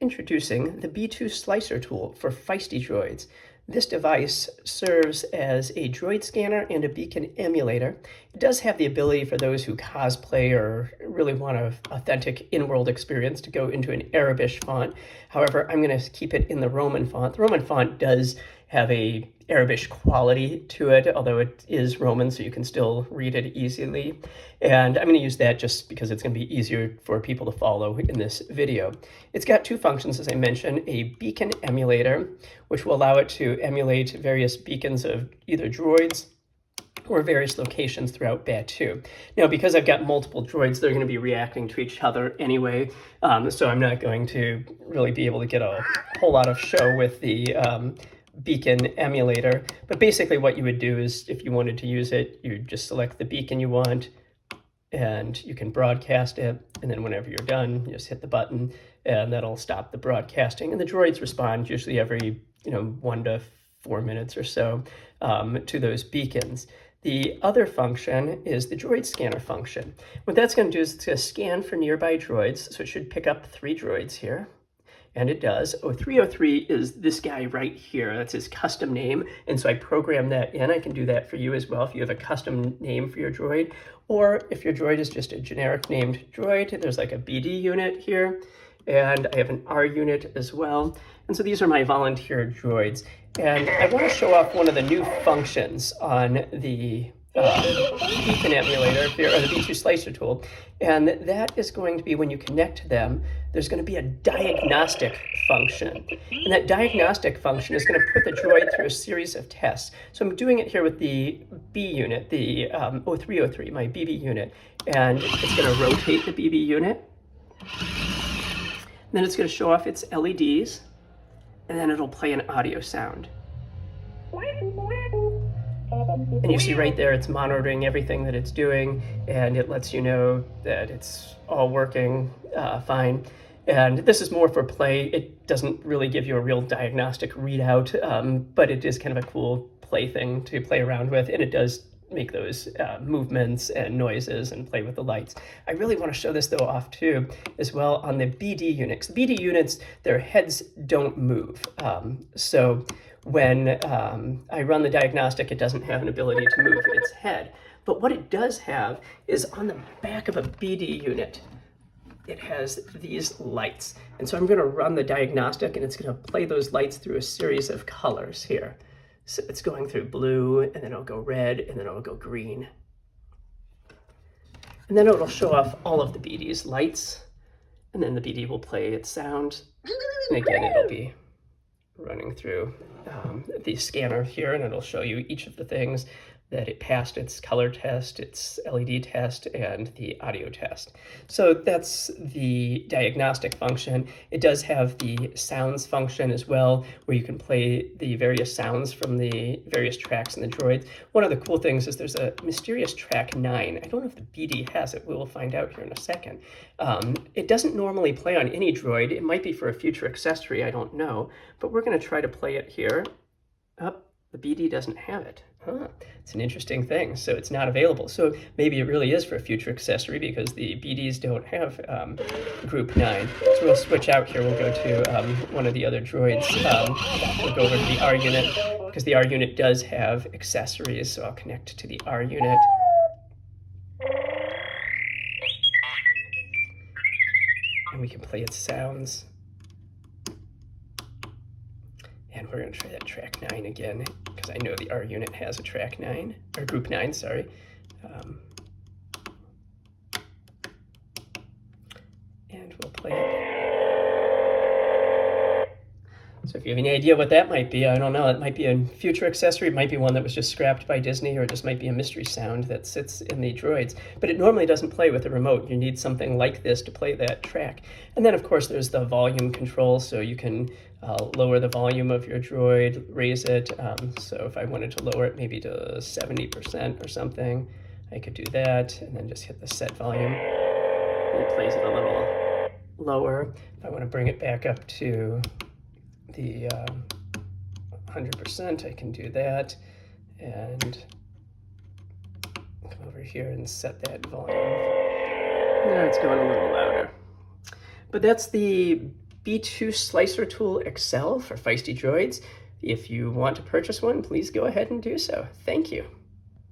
Introducing the B-2 slicer tool for Feisty Droids. This device serves as a droid scanner and a beacon emulator. It does have the ability for those who cosplay or really want an authentic in-world experience to go into an Arabic font. However, I'm going to keep it in the Roman font. The Roman font does have a Arabic quality to it, although it is Roman, so you can still read it easily. And I'm going to use that just because it's going to be easier for people to follow in this video. It's got two functions, as I mentioned, a beacon emulator, which will allow it to emulate various beacons of either droids or various locations throughout Batuu. Now, because I've got multiple droids, they're going to be reacting to each other anyway, so I'm not going to really be able to get a whole lot of show with the beacon emulator. But basically what you would do is, if you wanted to use it, you just select the beacon you want, and you can broadcast it, and then whenever you're done, you just hit the button, and that'll stop the broadcasting. And the droids respond usually every 1 to 4 minutes or so to those beacons. The other function is the droid scanner function. What that's going to do is it's going to scan for nearby droids, so it should pick up 3 droids here. And it does. 0303 is this guy right here. That's his custom name. And so I programmed that in. I can do that for you as well if you have a custom name for your droid. Or if your droid is just a generic named droid, there's like a BD unit here. And I have an R unit as well. And so these are my volunteer droids. And I want to show off one of the new functions on the beacon emulator here, or the B2 slicer tool. And that is going to be, when you connect to them, there's going to be a diagnostic function. And that diagnostic function is going to put the droid through a series of tests. So I'm doing it here with the B unit, the 0303, my BB unit. And it's going to rotate the BB unit. And then it's going to show off its LEDs. And then it'll play an audio sound. And you see right there, it's monitoring everything that it's doing, and it lets you know that it's all working fine. And this is more for play. It doesn't really give you a real diagnostic readout, but it is kind of a cool play thing to play around with, and it does make those movements and noises and play with the lights. I really want to show this though off too as well on the BD units. The BD units, their heads don't move. So when I run the diagnostic, it doesn't have an ability to move its head. But what it does have is on the back of a BD unit, it has these lights. And so I'm going to run the diagnostic, and it's going to play those lights through a series of colors here. So it's going through blue, and then it'll go red, and then it'll go green. And then it'll show off all of the BD's lights, and then the BD will play its sound. And again, it'll be running through the scanner here, and it'll show you each of the things that it passed its color test, its LED test, and the audio test. So that's the diagnostic function. It does have the sounds function as well, where you can play the various sounds from the various tracks in the droids. One of the cool things is there's a mysterious track 9. I don't know if the BD has it. We'll find out here in a second. It doesn't normally play on any droid. It might be for a future accessory, I don't know, but we're going to try to play it here. The BD doesn't have it. It's an interesting thing. So it's not available. So maybe it really is for a future accessory because the BDs don't have group 9. So we'll switch out here. We'll go to one of the other droids. We'll go over to the R unit because the R unit does have accessories. So I'll connect to the R unit. And we can play its sounds. And we're going to try that track 9 again, because I know the R unit has a track 9, or group 9, sorry. And we'll play it. So if you have any idea what that might be, I don't know. It might be a future accessory. It might be one that was just scrapped by Disney, or it just might be a mystery sound that sits in the droids. But it normally doesn't play with a remote. You need something like this to play that track. And then, of course, there's the volume control, so you can lower the volume of your droid, raise it. So if I wanted to lower it maybe to 70% or something, I could do that, and then just hit the set volume. And it plays it a little lower. If I want to bring it back up to the 100%, I can do that, and come over here and set that volume. Now it's going a little louder. But that's the B-2 Slicer Tool XL for Feisty Droids. If you want to purchase one, please go ahead and do so. Thank you.